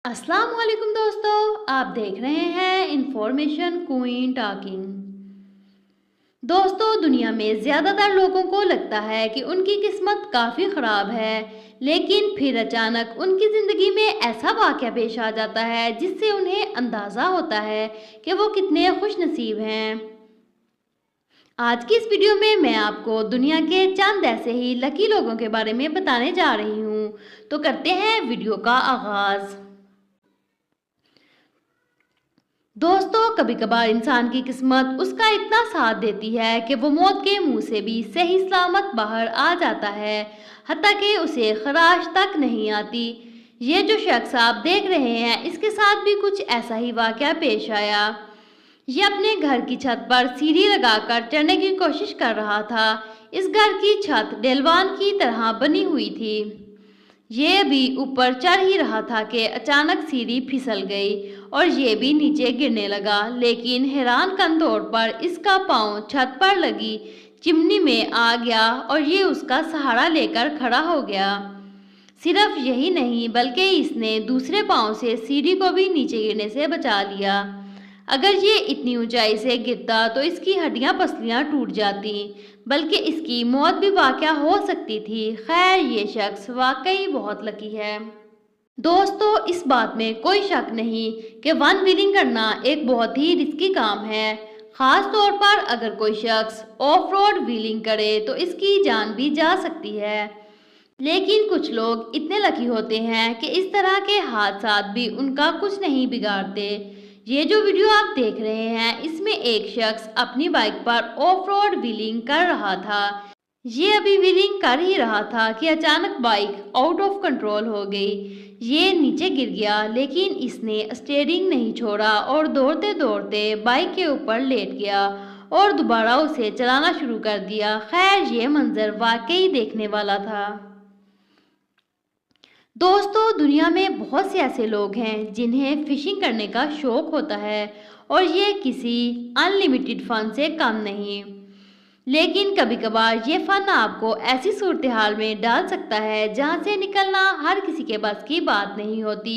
अस्सलाम वालेकुम दोस्तों, आप देख रहे हैं इंफॉर्मेशन क्वीन टॉकिंग। दोस्तों, दुनिया में ज़्यादातर लोगों को लगता है कि उनकी किस्मत काफ़ी ख़राब है, लेकिन फिर अचानक उनकी ज़िंदगी में ऐसा वाक़या पेश आ जाता है जिससे उन्हें अंदाज़ा होता है कि वो कितने खुशनसीब हैं। आज की इस वीडियो में मैं आपको दुनिया के चंद ऐसे ही लकी लोगों के बारे में बताने जा रही हूँ। तो करते हैं वीडियो का आगाज़। दोस्तों, कभी कभार इंसान की किस्मत उसका इतना साथ देती है कि वो मौत के मुंह से भी सही सलामत बाहर आ जाता है, हत्ता कि उसे खराश तक नहीं आती। ये जो शख्स आप देख रहे हैं, इसके साथ भी कुछ ऐसा ही वाकया पेश आया। ये अपने घर की छत पर सीढ़ी लगाकर चढ़ने की कोशिश कर रहा था। इस घर की छत डेलवान की तरह बनी हुई थी। ये भी ऊपर चढ़ ही रहा था कि अचानक सीढ़ी फिसल गई और ये भी नीचे गिरने लगा, लेकिन हैरानकन तौर पर इसका पांव छत पर लगी चिमनी में आ गया और ये उसका सहारा लेकर खड़ा हो गया। सिर्फ यही नहीं, बल्कि इसने दूसरे पांव से सीढ़ी को भी नीचे गिरने से बचा लिया। अगर ये इतनी ऊंचाई से गिरता तो इसकी हड्डियां पसलियां टूट जाती, बल्कि इसकी मौत भी वाकया हो सकती थी। खैर, ये शख्स वाकई बहुत लकी है। दोस्तों, इस बात में कोई शक नहीं कि वन व्हीलिंग करना एक बहुत ही रिस्की काम है। खास तौर पर अगर कोई शख्स ऑफ रोड व्हीलिंग करे तो इसकी जान भी जा सकती है। लेकिन कुछ लोग इतने लकी होते हैं कि इस तरह के हादसा भी उनका कुछ नहीं बिगाड़ते। ये जो वीडियो आप देख रहे हैं, इसमें एक शख्स अपनी बाइक पर ऑफ रोड व्हीलिंग कर रहा था। ये अभी व्हीलिंग कर ही रहा था कि अचानक बाइक आउट ऑफ कंट्रोल हो गई। ये नीचे गिर गया, लेकिन इसने स्टीयरिंग नहीं छोड़ा और दौड़ते दौड़ते बाइक के ऊपर लेट गया और दोबारा उसे चलाना शुरू कर दिया। खैर, ये मंजर वाकई देखने वाला था। दोस्तों, दुनिया में बहुत से ऐसे लोग हैं जिन्हें फिशिंग करने का शौक होता है और ये किसी अनलिमिटेड फन से कम नहीं। लेकिन कभी कभार ये फन आपको ऐसी सूरत हाल में डाल सकता है जहां से निकलना हर किसी के बस की बात नहीं होती।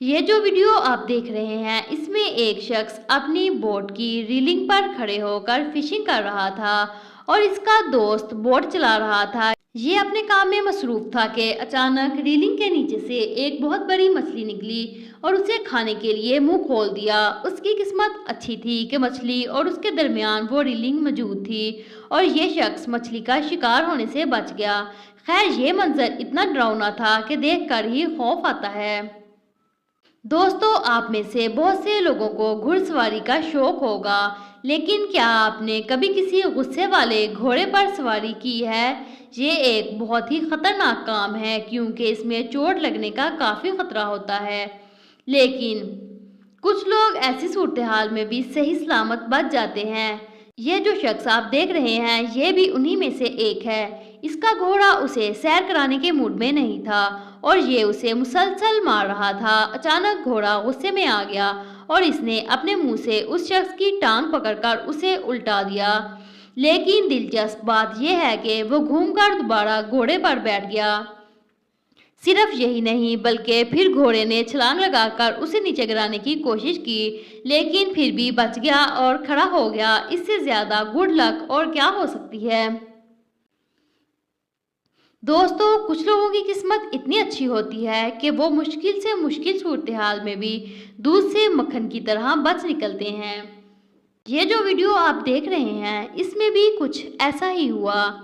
ये जो वीडियो आप देख रहे हैं, इसमें एक शख्स अपनी बोट की रीलिंग पर खड़े होकर फिशिंग कर रहा था और इसका दोस्त बोट चला रहा था। ये अपने काम में मसरूफ था कि अचानक रीलिंग के नीचे से एक बहुत बड़ी मछली निकली और उसे खाने के लिए मुंह खोल दिया। उसकी किस्मत अच्छी थी कि मछली और उसके दरमियान वो रीलिंग मौजूद थी और ये शख्स मछली का शिकार होने से बच गया। खैर, ये मंजर इतना डरावना था कि देखकर ही खौफ आता है। दोस्तों, आप में से बहुत से लोगों को घुड़सवारी का शौक होगा, लेकिन क्या आपने कभी किसी गुस्से वाले घोड़े पर सवारी की है? ये एक बहुत ही खतरनाक काम है क्योंकि इसमें चोट लगने का काफ़ी खतरा होता है। लेकिन कुछ लोग ऐसी सूरत हाल में भी सही सलामत बच जाते हैं। ये जो शख्स आप देख रहे हैं, ये भी उन्हीं में से एक है। इसका घोड़ा उसे सैर कराने के मूड में नहीं था और ये उसे मुसलसल मार रहा था। अचानक घोड़ा गुस्से में आ गया और इसने अपने मुंह से उस शख्स की टांग पकड़कर उसे उल्टा दिया। लेकिन दिलचस्प बात यह है कि वो घूमकर दोबारा घोड़े पर बैठ गया। सिर्फ यही नहीं, बल्कि फिर घोड़े ने छलांग लगाकर उसे नीचे गिराने की कोशिश की, लेकिन फिर भी बच गया और खड़ा हो गया। इससे ज्यादा गुड लक और क्या हो सकती है। दोस्तों, कुछ लोगों की किस्मत इतनी अच्छी होती है कि वो मुश्किल से मुश्किल सूरत हाल में भी दूध से मक्खन की तरह बच निकलते हैं। ये जो वीडियो आप देख रहे हैं, इसमें भी कुछ ऐसा ही हुआ।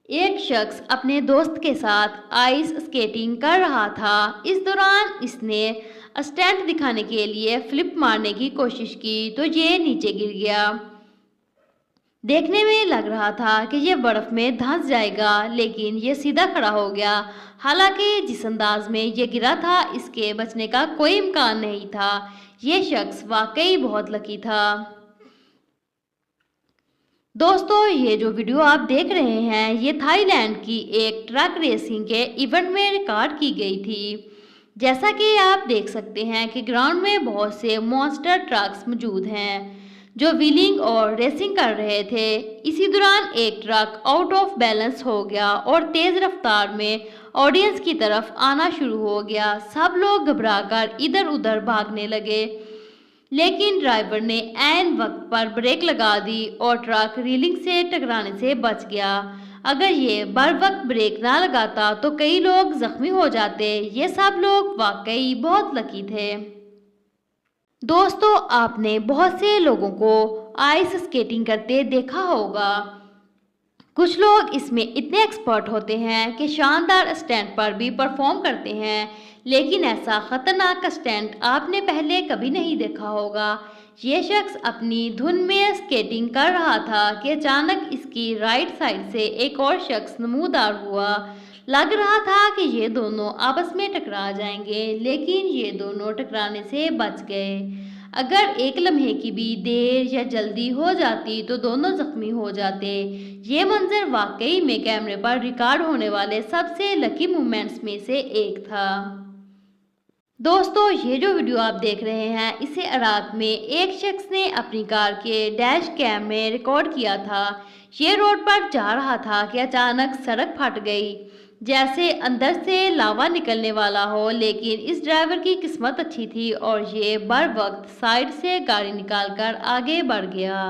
एक शख्स अपने दोस्त के साथ आइस स्केटिंग कर रहा था। इस दौरान इसने स्टंट दिखाने के लिए फ्लिप मारने की कोशिश की तो ये नीचे गिर गया। देखने में लग रहा था कि ये बर्फ में धंस जाएगा, लेकिन ये सीधा खड़ा हो गया। हालांकि जिस अंदाज में ये गिरा था, इसके बचने का कोई इम्कान नहीं था। ये शख्स वाकई बहुत लकी था। दोस्तों, ये जो वीडियो आप देख रहे हैं, ये थाईलैंड की एक ट्रक रेसिंग के इवेंट में रिकॉर्ड की गई थी। जैसा कि आप देख सकते हैं कि ग्राउंड में बहुत से मॉन्स्टर ट्रक्स मौजूद हैं जो व्हीलिंग और रेसिंग कर रहे थे। इसी दौरान एक ट्रक आउट ऑफ बैलेंस हो गया और तेज रफ्तार में ऑडियंस की तरफ आना शुरू हो गया। सब लोग घबराकर इधर उधर भागने लगे, लेकिन ड्राइवर ने ऐन वक्त पर ब्रेक लगा दी और ट्रक रेलिंग से टकराने से बच गया। अगर ये बर वक्त ब्रेक ना लगाता तो कई लोग जख्मी हो जाते। ये सब लोग वाकई बहुत लकी थे। दोस्तों, आपने बहुत से लोगों को आइस स्केटिंग करते देखा होगा। कुछ लोग इसमें इतने एक्सपर्ट होते हैं कि शानदार स्टंट पर भी परफॉर्म करते हैं, लेकिन ऐसा खतरनाक स्टंट आपने पहले कभी नहीं देखा होगा। ये शख्स अपनी धुन में स्केटिंग कर रहा था कि अचानक इसकी राइट साइड से एक और शख्स नमूदार हुआ। लग रहा था कि ये दोनों आपस में टकरा जाएंगे, लेकिन ये दोनों टकराने से बच गए। अगर एक लम्हे की भी देर या जल्दी हो जाती तो दोनों जख्मी हो जाते। ये मंजर वाकई में कैमरे पर रिकॉर्ड होने वाले सबसे लकी मोमेंट्स में से एक था। दोस्तों, ये जो वीडियो आप देख रहे हैं, इसे इराक में एक शख्स ने अपनी कार के डैश कैम में रिकॉर्ड किया था। ये रोड पर जा रहा था कि अचानक सड़क फट गई, जैसे अंदर से लावा निकलने वाला हो। लेकिन इस ड्राइवर की किस्मत अच्छी थी और ये बर वक्त साइड से गाड़ी निकालकर आगे बढ़ गया।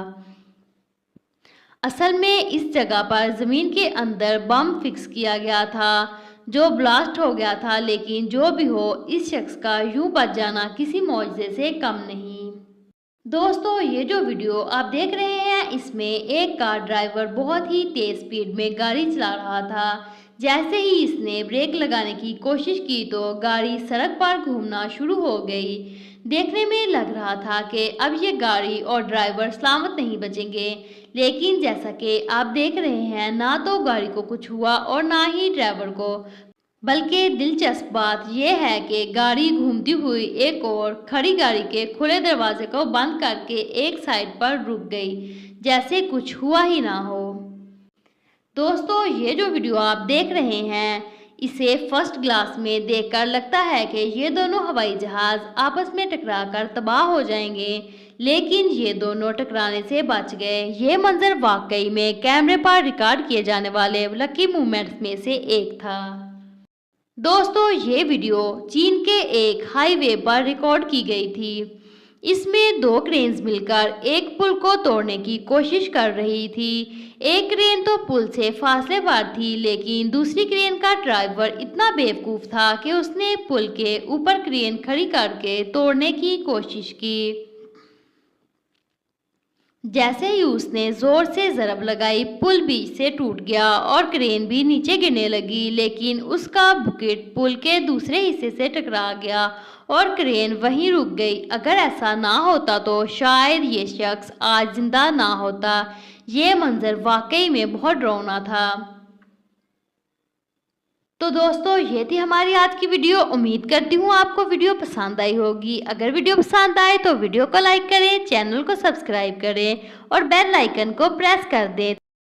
असल में इस जगह पर ज़मीन के अंदर बम फिक्स किया गया था जो ब्लास्ट हो गया था। लेकिन जो भी हो, इस शख्स का यूं बच जाना किसी मौजज़े से कम नहीं। दोस्तों, ये जो वीडियो आप देख रहे हैं, इसमें एक कार ड्राइवर बहुत ही तेज स्पीड में गाड़ी चला रहा था। जैसे ही इसने ब्रेक लगाने की कोशिश की तो गाड़ी सड़क पर घूमना शुरू हो गई। देखने में लग रहा था कि अब ये गाड़ी और ड्राइवर सलामत नहीं बचेंगे, लेकिन जैसा कि आप देख रहे हैं, ना तो गाड़ी को कुछ हुआ और ना ही ड्राइवर को। बल्कि दिलचस्प बात यह है कि गाड़ी घूमती हुई एक और खड़ी गाड़ी के खुले दरवाजे को बंद करके एक साइड पर रुक गई, जैसे कुछ हुआ ही ना हो। दोस्तों, ये जो वीडियो आप देख रहे हैं, इसे फर्स्ट क्लास में देखकर लगता है कि ये दोनों हवाई जहाज़ आपस में टकराकर तबाह हो जाएंगे, लेकिन ये दोनों टकराने से बच गए। ये मंजर वाकई में कैमरे पर रिकॉर्ड किए जाने वाले लकी मोमेंट्स में से एक था। दोस्तों, ये वीडियो चीन के एक हाईवे पर रिकॉर्ड की गई थी। इसमें दो क्रेन्स मिलकर एक पुल को तोड़ने की कोशिश कर रही थी। एक क्रेन तो पुल से फासले पर थी, लेकिन दूसरी क्रेन का ड्राइवर इतना बेवकूफ़ था कि उसने पुल के ऊपर क्रेन खड़ी करके तोड़ने की कोशिश की। जैसे ही उसने जोर से ज़रब लगाई, पुल बीच से टूट गया और क्रेन भी नीचे गिरने लगी, लेकिन उसका बुकेट पुल के दूसरे हिस्से से टकरा गया और क्रेन वहीं रुक गई। अगर ऐसा ना होता तो शायद ये शख्स आज जिंदा ना होता। ये मंजर वाकई में बहुत डरावना था। तो दोस्तों, ये थी हमारी आज की वीडियो। उम्मीद करती हूँ आपको वीडियो पसंद आई होगी। अगर वीडियो पसंद आए तो वीडियो को लाइक करें, चैनल को सब्सक्राइब करें और बेल आइकन को प्रेस कर दें